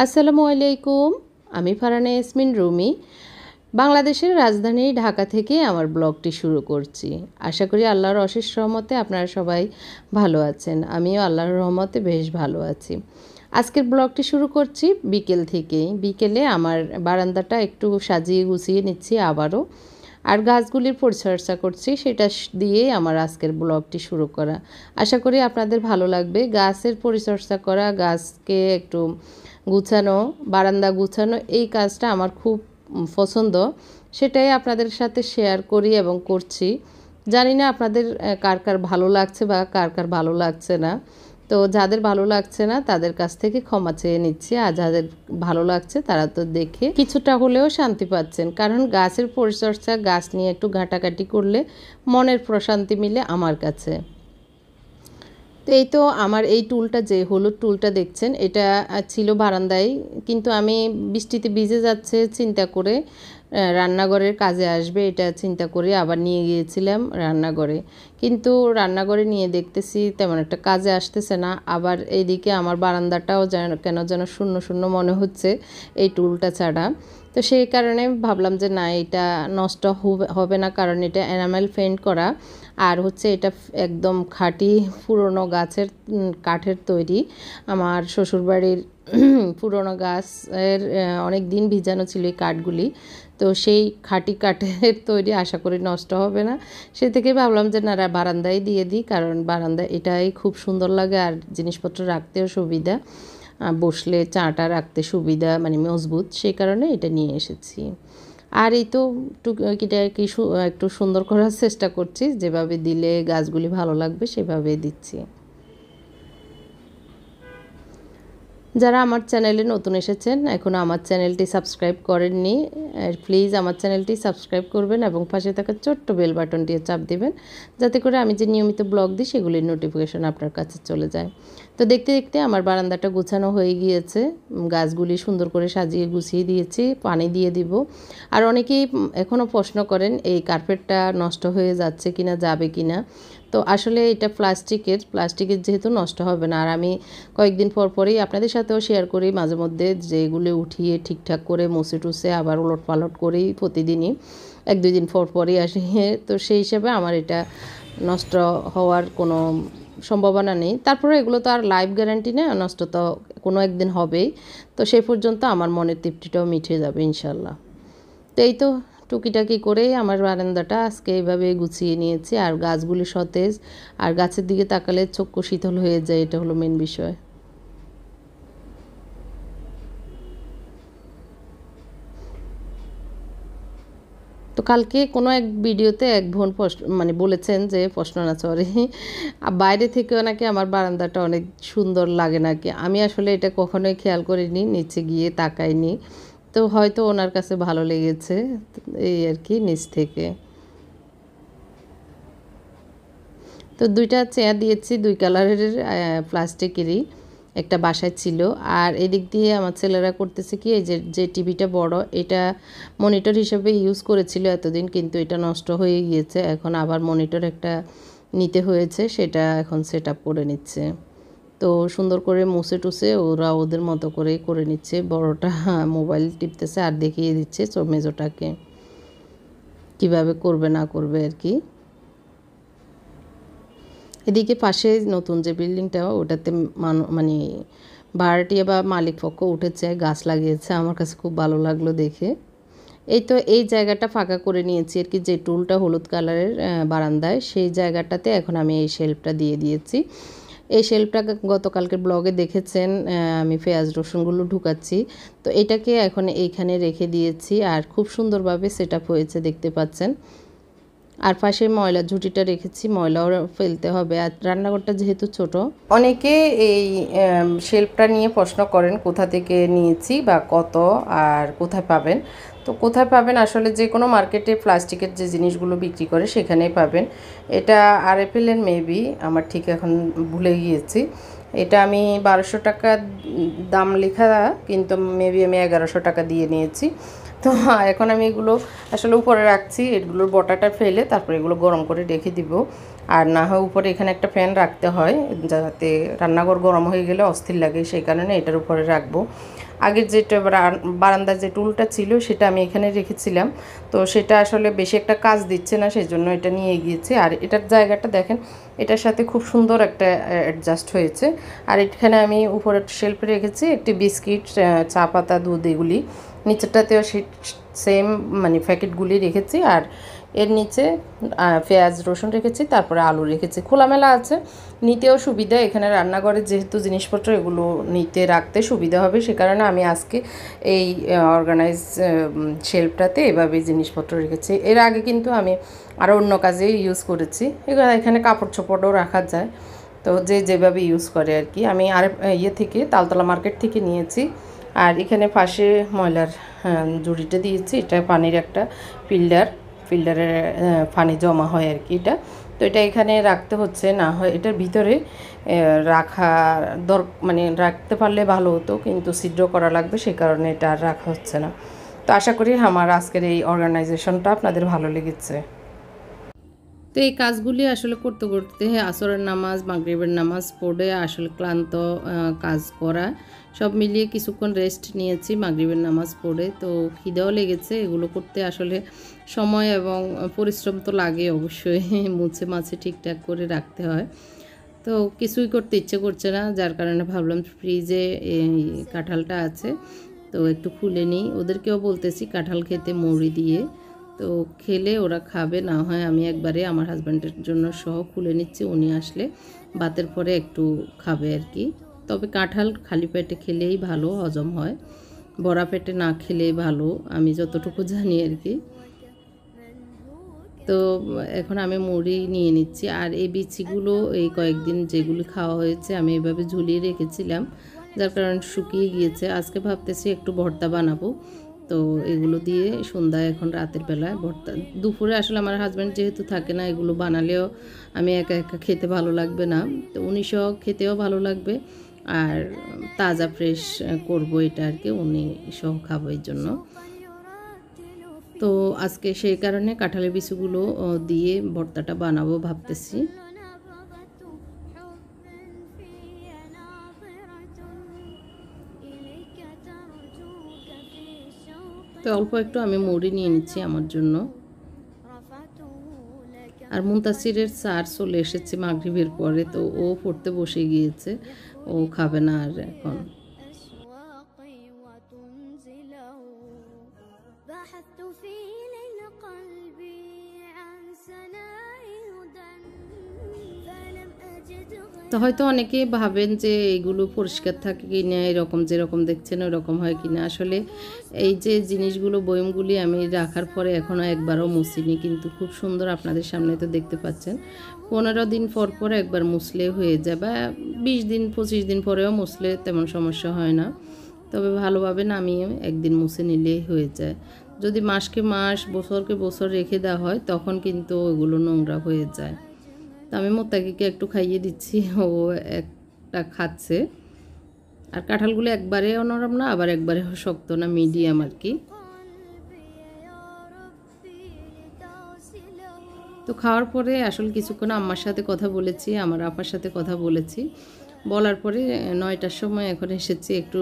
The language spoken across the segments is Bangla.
আসসালামু আলাইকুম। আমি ফারহানা ইয়াসমিন রুমি। বাংলাদেশের রাজধানী ঢাকা থেকে আমার ব্লগটি শুরু করছি। আশা করি আল্লাহর অশেষ রহমতে আপনারা সবাই ভালো আছেন। আমিও আল্লাহর রহমতে বেশ ভালো আছি। আজকের ব্লগটি শুরু করছি বিকেল থেকেই। বিকেলে আমার বারান্দাটা একটু সাজিয়ে গুছিয়ে নিচ্ছি আবারও। আর গাছগুলির পরিচর্যা করছি, সেটা দিয়েই আমার আজকের ব্লগটি শুরু করা। আশা করি আপনাদের ভালো লাগবে। গাছের পরিচর্যা করা, গাছকে একটু গুছানো, বারান্দা গুছানো, এই কাজটা আমার খুব পছন্দ। সেটাই আপনাদের সাথে শেয়ার করি এবং করছি। জানি না আপনাদের কার কার ভালো লাগছে বা কার কার ভালো লাগছে না। তো যাদের ভালো লাগছে না তাদের কাছ থেকে ক্ষমা চেয়ে নিচ্ছি, আর যাদের ভালো লাগছে তারা তো দেখে কিছুটা হলেও শান্তি পাচ্ছেন। কারণ গাছের পরিচর্যা, গাছ নিয়ে একটু ঘাটাঘাটি করলে মনের প্রশান্তি মিলে আমার কাছে। তো এই তো আমার এই টুলটা, যে হলুদ টুলটা দেখছেন, এটা ছিল বারান্দায়, কিন্তু আমি বৃষ্টিতে ভিজে যাচ্ছে চিন্তা করে, রান্নাঘরের কাজে আসবে এটা চিন্তা করে আবার নিয়ে গিয়েছিলাম রান্নাঘরে। কিন্তু রান্নাঘরে নিয়ে দেখতেছি তেমন একটা কাজে আসতেছে না। আবার এইদিকে আমার বারান্দাটাও কেন যেন শূন্য শূন্য মনে হচ্ছে এই টুলটা ছাড়া। তো সেই কারণে ভাবলাম যে না, এটা নষ্ট হবে না, কারণ এটা এনামেল পেইন্ট করা, আর হচ্ছে এটা একদম খাঁটি পুরনো গাছের কাঠের তৈরি। আমার শ্বশুরবাড়ির পুরনো গাছের অনেক দিন ভিজানো ছিল এই কাঠগুলি। তো সেই খাঁটি কাঠের তৈরি, আশা করি নষ্ট হবে না। সে থেকে ভাবলাম যে না, বারান্দায় দিয়ে দিই, কারণ বারান্দায় এটাই খুব সুন্দর লাগে আর জিনিসপত্র রাখতেও সুবিধা, বসলে চাটা রাখতে সুবিধা, মানে মজবুত, সেই কারণে এটা নিয়ে এসেছি। আর এই তো টুকিটা কি একটু সুন্দর করার চেষ্টা করছি, যেভাবে দিলে গাছগুলি ভালো লাগবে সেভাবে দিচ্ছি। যারা আমার চ্যানেলে নতুন এসেছেন, এখনও আমার চ্যানেলটি সাবস্ক্রাইব করেননি, প্লিজ আমার চ্যানেলটি সাবস্ক্রাইব করবেন এবং পাশে থাকা ছোট্ট বেল বাটনটিও চাপ দেবেন, যাতে করে আমি যে নিয়মিত ব্লগ দিই সেগুলির নোটিফিকেশন আপনার কাছে চলে যায়। তো দেখতে দেখতে আমার বারান্দাটা গুছানো হয়ে গিয়েছে, গাছগুলি সুন্দর করে সাজিয়ে গুছিয়ে দিয়েছি, পানি দিয়ে দিব। আর অনেকেই এখনও প্রশ্ন করেন এই কার্পেটটা নষ্ট হয়ে যাচ্ছে কিনা, যাবে কিনা। তো আসলে এটা প্লাস্টিকের যেহেতু নষ্ট হবে না। আর আমি কয়েকদিন পর পরেই আপনাদের সাথেও শেয়ার করি মাঝে মধ্যে, যে এগুলো উঠিয়ে ঠিকঠাক করে মুছে টুছে আবার উলট পালট করেই প্রতিদিনই, 1-2 দিন পর পরই আসি। তো সেই হিসাবে আমার এটা নষ্ট হওয়ার কোনো সম্ভাবনা নেই। তারপরে এগুলো তো আর লাইফ গ্যারান্টি না, নষ্ট তো কোনো একদিন হবেই। তো সেই পর্যন্ত আমার মনের তৃপ্তিটাও মিটে যাবে ইনশাল্লাহ। তো এই তো টুকিটাকি করেই আমার বারান্দাটা আজকে এইভাবে গুছিয়ে নিয়েছি। আর গাছগুলি সতেজ, আর গাছের দিকে তাকালে চক্ষু শীতল হয়ে যায়, এটা হলো মেন বিষয়। তো কালকে কোনো এক ভিডিওতে এক বোন মানে বলেছেন যে, প্রশ্ন না সরি, বাইরে থেকেও নাকি আমার বারান্দাটা অনেক সুন্দর লাগে নাকি। আমি আসলে এটা কখনোই খেয়াল করিনি, নিচে গিয়ে তাকাইনি। তো হয়তো ওনার কাছে ভালো লেগেছে, এই আর কি, নিচ থেকে। তো 2টা চেয়ার দিয়েছি, 2 কালারের প্লাস্টিকেরই, একটা বাসায় ছিল। আর এদিক দিয়ে আমার ছেলেরা করতেছে কি, এই যে টিভিটা বড়, এটা মনিটর হিসেবে ইউজ করেছিল এতদিন, কিন্তু এটা নষ্ট হয়ে গিয়েছে। এখন আবার মনিটর একটা নিতে হয়েছে, সেটা এখন সেট আপ করে নিচ্ছে। তো সুন্দর করে মুছে টুছে ওরা ওদের মতো করে নিচ্ছে। বড়টা মোবাইল টিপতেছে আর দেখিয়ে দিচ্ছে মেজোটাকে কীভাবে করবে না করবে আর কি। এদিকে পাশে নতুন যে বিল্ডিংটা, ওটাতে মানে ভাড়াটিয়া বা মালিক পক্ষ উঠেছে, গাছ লাগিয়েছে, আমার কাছে খুব ভালো লাগলো দেখে। এই তো এই জায়গাটা ফাঁকা করে নিয়েছি আর কি, যে টুলটা হলুদ কালারের বারান্দায়, সেই জায়গাটাতে এখন আমি এই শেলফটা দিয়ে দিয়েছি। এই শেলফটা গতকালকের ব্লগে দেখেছেন, আমি পেঁয়াজ রসুনগুলো ঢুকাচ্ছি। তো এটাকে এখন এইখানে রেখে দিয়েছি, আর খুব সুন্দরভাবে সেট আপ হয়েছে, দেখতে পাচ্ছেন। আর পাশে ময়লার ঝুঁটিটা রেখেছি, ময়লাও ফেলতে হবে। আর রান্নাঘরটা যেহেতু ছোট, অনেকে এই শেলফটা নিয়ে প্রশ্ন করেন কোথা থেকে নিয়েছি বা কত আর কোথায় পাবেন। তো কোথায় পাবেন, আসলে যে কোনো মার্কেটে প্লাস্টিকের যে জিনিসগুলো বিক্রি করে সেখানেই পাবেন। এটা আরএফএলের মেবি, আমার ঠিক এখন ভুলে গিয়েছি। এটা আমি 1200 টাকা দাম লেখা, কিন্তু মেবি আমি 1100 টাকা দিয়ে নিয়েছি। তো এখন আমি এগুলো আসলে উপরে রাখছি, এগুলোর বটাটা ফেলে তারপরে এগুলো গরম করে রেখে দিব। আর না হয় উপরে এখানে একটা ফ্যান রাখতে হয়, যাতে রান্নাঘর গরম হয়ে গেলে অস্থির লাগে, সেই কারণে এটার উপরে রাখবো। আগের যেটা বারান্দার যে টুলটা ছিল সেটা আমি এখানে রেখেছিলাম, তো সেটা আসলে বেশি একটা কাজ দিচ্ছে না, সেই জন্য এটা নিয়ে গিয়েছি। আর এটার জায়গাটা দেখেন, এটার সাথে খুব সুন্দর একটা অ্যাডজাস্ট হয়েছে। আর এখানে আমি উপরে শেলফে রেখেছি একটি বিস্কিট, চা পাতা, দুধ, এগুলি নিচেরটাতেও সেম মানে প্যাকেটগুলি রেখেছি। আর এর নিচে পেঁয়াজ রসুন রেখেছি, তারপরে আলু রেখেছি, খোলামেলা আছে, নিতেও সুবিধা। এখানে রান্নাঘরে যেহেতু জিনিসপত্র এগুলো নিতে রাখতে সুবিধা হবে, সে কারণে আমি আজকে এই অর্গানাইজ শেলফটাতে এভাবে জিনিসপত্র রেখেছি। এর আগে কিন্তু আমি আরও অন্য কাজে ইউজ করেছি। এখানে কাপড় চোপড়ও রাখা যায়, তো যে যেভাবে ইউজ করে আর কি। আমি আর থেকে তালতলা মার্কেট থেকে নিয়েছি। আর এখানে পাশে ময়লার জুড়িটা দিয়েছি, এটা পানির একটা ফিল্টারের পানি জমা হয় আর কি এটা। তো এটা এখানে রাখতে হচ্ছে, না হয় এটার ভিতরে রাখা মানে রাখতে পারলে ভালো হতো, কিন্তু ছিদ্র করা লাগবে, সে কারণে এটা আর রাখা হচ্ছে না। তো আশা করি আমার আজকের এই অর্গানাইজেশনটা আপনাদের ভালো লেগেছে। তো এই কাজগুলি আসলে করতে করতে আসরের নামাজ, মাগরিবের নামাজ পড়ে আসলে ক্লান্ত, কাজ করা সব মিলিয়ে কিছুক্ষণ রেস্ট নিয়েছি মাগরিবের নামাজ পড়ে। তো খিদেও লেগেছে, এগুলো করতে আসলে সময় এবং পরিশ্রম তো লাগে অবশ্যই, মুছে মাছে ঠিকঠাক করে রাখতে হয়। তো কিছুই করতে ইচ্ছে করছে না, যার কারণে ভাবলাম ফ্রিজে এই কাঁঠালটা আছে, তো একটু খুলে নিই। ওদেরকেও বলতেছি কাঁঠাল খেতে মুড়ি দিয়ে, তো খেলে ওরা খাবে, না হয় আমি একবারে আমার হাজব্যান্ডের জন্য সহ খুলে নিচ্ছি, উনি আসলে ভাতের পরে একটু খাবে আর কি। তবে কাঁঠাল খালি পেটে খেলেই ভালো, হজম হয়, ভরা পেটে না খেলেই ভালো, আমি যতটুকু জানি আর কি। তো এখন আমি মুড়ি নিয়ে নিচ্ছি। আর এই বিচিগুলো এই কয়েকদিন যেগুলি খাওয়া হয়েছে আমি এভাবে ঝুলিয়ে রেখেছিলাম, যার কারণে শুকিয়ে গিয়েছে। আজকে ভাবতেছি একটু ভর্তা বানাবো, তো এগুলো দিয়ে সন্ধ্যায় এখন রাতের বেলায় ভর্তা। দুপুরে আসলে আমার হাজব্যান্ড যেহেতু থাকে না, এগুলো বানালেও আমি একা একা খেতে ভালো লাগবে না, তো উনি সহ খেতেও ভালো লাগবে, আর তাজা ফ্রেশ করবো এটা আর কি, উনি সহ খাবো এই জন্য। তো আজকে সেই কারণে কাঁঠালের বিচিগুলো দিয়ে ভর্তাটা বানাবো ভাবতেছি। তো অল্প একটু আমি মুড়ি নিয়ে নিচ্ছি আমার জন্য। আর মুনতাসিরের স্যার চলে এসেছে মাগরিবের পরে, তো ও পড়তে বসে গিয়েছে, ও খাবে না আর এখন। তো হয়তো অনেকে ভাবেন যে এগুলো পরিষ্কার থাকে কি না, এরকম যেরকম দেখছেন ওরকম হয় কি না। আসলে এই যে জিনিসগুলো, বয়মগুলি আমি রাখার পরে এখনও একবারও মুছিনি, কিন্তু খুব সুন্দর আপনাদের সামনে তো দেখতে পাচ্ছেন। 15 দিন পর পর একবার মুছলে হয়ে যায়, বা 20 দিন 25 দিন পরেও মুছলে তেমন সমস্যা হয় না। তবে ভালোভাবে নামিয়ে একদিন মুছে নিলেই হয়ে যায়। যদি মাসকে মাস, বছরকে বছর রেখে দেওয়া হয় তখন কিন্তু ওগুলো নোংরা হয়ে যায়। তো আমি মোত্তাকিকে একটু খাইয়ে দিচ্ছি, ও একটা খাচ্ছে। আর কাঁঠালগুলো একবারেও নরম না, আবার একবারেও শক্ত না, মিডিয়াম আর কি। তো খাওয়ার পরে আসলে কিছুক্ষণ আম্মার সাথে কথা বলেছি, আমার আপার সাথে কথা বলেছি, বলার পরে 9টার সময় এখন এসেছি একটু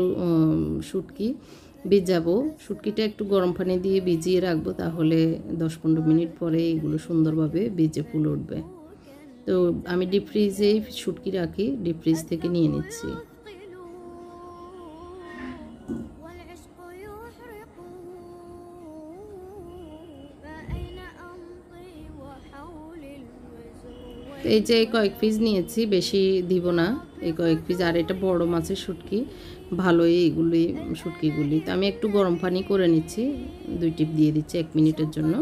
শুটকি ভিজাবো। শুটকিটা একটু গরম পানি দিয়ে ভিজিয়ে রাখবো, তাহলে 10-15 মিনিট পরে এগুলো সুন্দরভাবে ভিজে ফুলে উঠবে। তো আমি ডিপ ফ্রিজেই শুটকি রাখি, ডিপ ফ্রিজ থেকে নিয়ে নিচ্ছি। এই যে কয়েক পিস নিয়েছি, বেশি দিব না, এই কয়েক পিস। আর এটা বড় মাছের শুটকি, ভালোই এইগুলি শুটকিগুলি। তো আমি একটু গরম পানি করে নিচ্ছি, 2 টিপ দিয়ে দিচ্ছি 1 মিনিটের জন্য।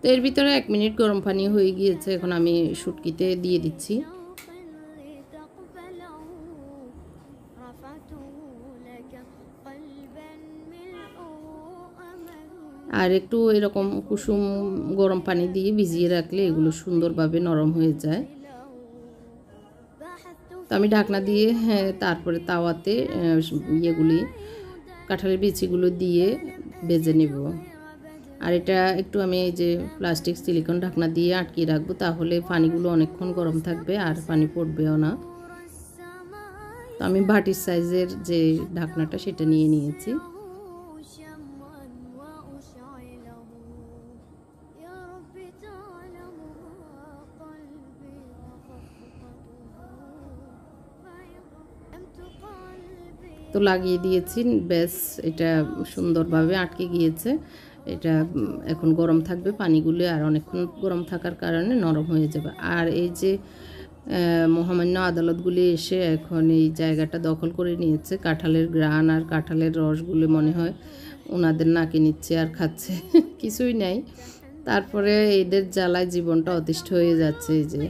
তো এর ভিতরে 1 মিনিট গরম পানি হয়ে গিয়েছে, এখন আমি শুটকিতে দিয়ে দিচ্ছি। আর একটু এরকম কুসুম গরম পানি দিয়ে ভিজিয়ে রাখলে এগুলো সুন্দরভাবে নরম হয়ে যায়। তো আমি ঢাকনা দিয়ে তারপরে তাওয়াতে ইয়েগুলি, কাঁঠালের বিচিগুলো দিয়ে ভেজে নেব। আর এটা একটু আমি এই যে প্লাস্টিক সিলিকন ঢাকনা দিয়ে আটকে রাখবো, তাহলে পানিগুলো অনেকক্ষণ গরম থাকবে আর পানি পড়বেও না। তো আমি বাটির সাইজের যে ঢাকনাটা সেটা নিয়ে নিয়েছি। তো লাগিয়ে দিয়েছি, ব্যাস এটা সুন্দরভাবে আটকে গিয়েছে। এটা এখন গরম থাকবে পানিগুলো, আর অনেকক্ষণ গরম থাকার কারণে নরম হয়ে যাবে। আর এই যে মহামান্য আদালতগুলি এসে এখন এই জায়গাটা দখল করে নিয়েছে। কাঁঠালের গ্রান আর কাঁঠালের রসগুলো মনে হয় ওনাদের নাকে নিচ্ছে আর খাচ্ছে, কিছুই নাই। তারপরে এদের জ্বালায় জীবনটা অতিষ্ঠ হয়ে যাচ্ছে। এই যে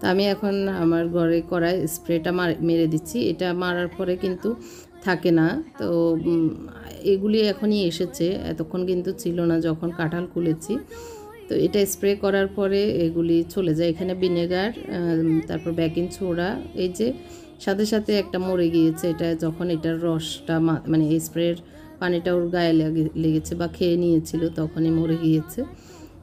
তা আমি এখন আমার ঘরে করায় স্প্রেটা মেরে দিচ্ছি। এটা মারার পরে কিন্তু থাকে না। তো এগুলি এখনই এসেছে, এতক্ষণ কিন্তু ছিল না যখন কাঁঠাল খুলেছি। তো এটা স্প্রে করার পরে এগুলি চলে যায়। এখানে ভিনেগার, তারপর বেকিং সোডা, এই যে সাথে সাথে একটা মরে গিয়েছে। এটা যখন এটার রসটা মানে এই স্প্রের পানিটা ওর গায়ে লেগেছে বা খেয়ে নিয়েছিল, তখনই মরে গিয়েছে।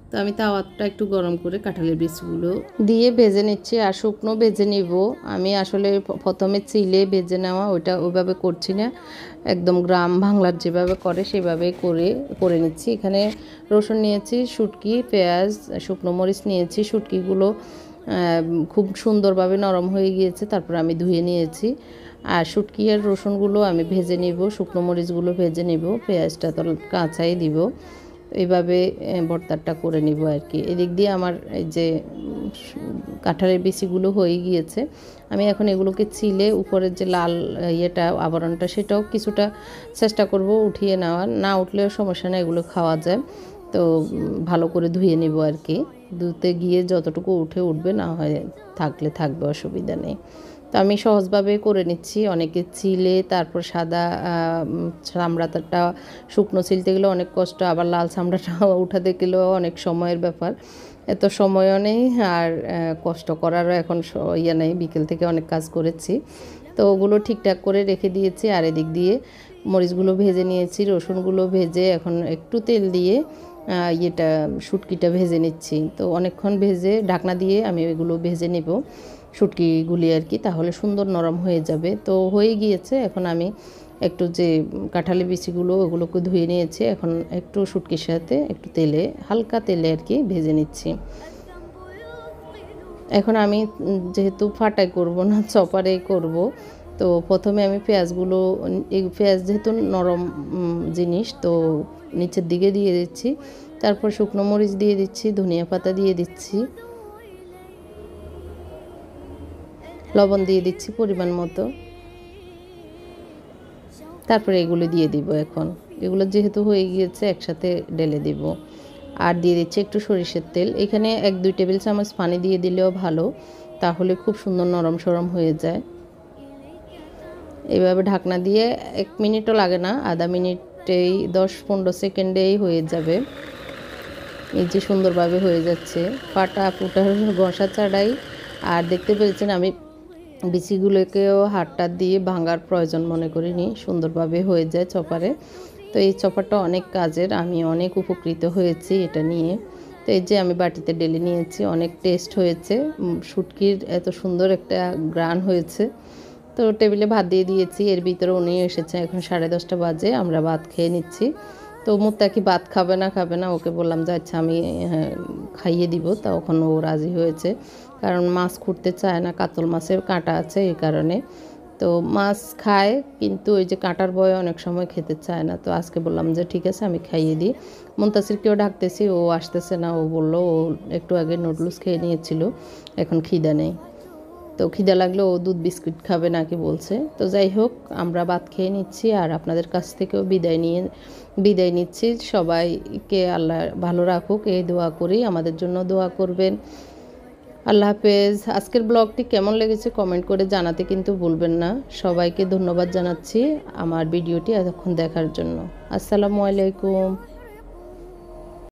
তো আমি তাওয়াটা একটু গরম করে কাঁঠালের বীজগুলো দিয়ে ভেজে নিচ্ছি, আর শুকনো ভেজে নিব। আমি আসলে প্রথমে চিলে ভেজে নেওয়া ওইটা ওইভাবে করছি না, একদম গ্রাম বাংলার যেভাবে করে সেভাবে করে নিচ্ছি। এখানে রসুন নিয়েছি, শুটকি, পেঁয়াজ, শুকনো মরিচ নিয়েছি। শুটকিগুলো খুব সুন্দরভাবে নরম হয়ে গিয়েছে, তারপর আমি ধুয়ে নিয়েছি। আর শুটকি আর রসুনগুলো আমি ভেজে নিব, শুকনো মরিচগুলো ভেজে নিব, পেঁয়াজটা তো কাঁচাই দিব। এইভাবে ভর্তাটা করে নিব আর কি। এদিক দিয়ে আমার এই যে কাঁঠালের বিচিগুলো হয়ে গিয়েছে। আমি এখন এগুলোকে ছিলে উপরের যে লাল ইয়েটা আবরণটা সেটাও কিছুটা চেষ্টা করব উঠিয়ে নেওয়ার, না উঠলেও সমস্যা নেই, এগুলো খাওয়া যায়। তো ভালো করে ধুয়ে নিব আর কি। ধুতে গিয়ে যতটুকু উঠবে, না হয় থাকলে থাকবে, অসুবিধা নেই। তো আমি সহজভাবে করে নিচ্ছি। অনেকে ছিলে তারপর সাদা চামড়াটা শুকনো ছিলতে গেলে অনেক কষ্ট, আবার লাল চামড়াটা উঠাতে গেলেও অনেক সময়ের ব্যাপার। এত সময়ও নেই আর কষ্ট করারও এখন ইয়ে নেই, বিকেল থেকে অনেক কাজ করেছি। তো ওগুলো ঠিকঠাক করে রেখে দিয়েছি। আর এদিক দিয়ে মরিচগুলো ভেজে নিয়েছি, রসুনগুলো ভেজে এখন একটু তেল দিয়ে ইয়েটা শুটকিটা ভেজে নিচ্ছি। তো অনেকক্ষণ ভেজে ঢাকনা দিয়ে আমি এগুলো ভেজে নেব শুটকিগুলি আর কি, তাহলে সুন্দর নরম হয়ে যাবে। তো হয়ে গিয়েছে। এখন আমি একটু যে কাঁঠালি বিচিগুলো ওগুলোকে ধুয়ে নিয়েছি, এখন একটু শুটকির সাথে একটু তেলে, হালকা তেলে আর কি ভেজে নিচ্ছি। এখন আমি যেহেতু ফাটাই করব না, চপারেই করব, তো প্রথমে আমি পেঁয়াজগুলো, এই পেঁয়াজ যেহেতু নরম জিনিস, তো নিচের দিকে দিয়ে দিচ্ছি। তারপর শুকনো মরিচ দিয়ে দিচ্ছি, ধনিয়া পাতা দিয়ে দিচ্ছি, লবণ দিয়ে দিচ্ছি পরিমাণ মতো। তারপরে এগুলো দিয়ে দিব। এখন এগুলো যেহেতু হয়ে গিয়েছে একসাথে ঢেলে দিব। আর দিয়ে দিচ্ছি একটু সরিষার তেল। এখানে 1-2 টেবিল চামচ পানি দিয়ে দিলেও ভালো, তাহলে খুব সুন্দর নরম সরম হয়ে যায়। এইভাবে ঢাকনা দিয়ে 1 মিনিটও লাগে না, আধা মিনিটেই 10-15 সেকেন্ডেই হয়ে যাবে। এই যে সুন্দরভাবে হয়ে যাচ্ছে, ফাটা ফুটার ঘষা ছাড়াই। আর দেখতে পেয়েছেন আমি বিচিগুলোকেও হাতটা দিয়ে ভাঙার প্রয়োজন মনে করিনি, সুন্দরভাবে হয়ে যায় চপারে। তো এই চপারটা অনেক কাজের, আমি অনেক উপকৃত হয়েছি এটা নিয়ে। তো এই যে আমি বাটিতে ঢেলে নিয়েছি, অনেক টেস্ট হয়েছে, শুটকির এত সুন্দর একটা গ্রান হয়েছে। তো টেবিলে ভাত দিয়ে দিয়েছি, এর ভিতরে উনি এসেছে, এখন 10:30 বাজে, আমরা ভাত খেয়ে নিচ্ছি। তো মুত্তাকি ভাত খাবে না, ওকে বললাম যে আচ্ছা আমি খাইয়ে দিব, তখন ও রাজি হয়েছে। কারণ মাছ খুঁড়তে চায় না, কাতল মাছের কাঁটা আছে এই কারণে। তো মাছ খায় কিন্তু ওই যে কাঁটার ভয়ে অনেক সময় খেতে চায় না। তো আজকে বললাম যে ঠিক আছে আমি খাইয়ে দিই। মুনতাসিরকেও ডাকতেছি, ও আসতেছে না। ও বললো ও একটু আগে নুডলস খেয়ে নিয়েছিল, এখন খিদা নেই। তো খিদা লাগলে ও দুধ বিস্কুট খাবে নাকি বলছে। তো যাই হোক, আমরা ভাত খেয়ে নিচ্ছি আর আপনাদের কাছ থেকেও বিদায় নিচ্ছি। সবাইকে আল্লাহ ভালো রাখুক এই দোয়া করি, আমাদের জন্য দোয়া করবেন। আল্লাহ হাফেজ। আজকের ব্লগটি কেমন লেগেছে কমেন্ট করে জানাতে কিন্তু ভুলবেন না। সবাইকে ধন্যবাদ জানাচ্ছি আমার ভিডিওটি এতক্ষণ দেখার জন্য। আসসালামু আলাইকুম।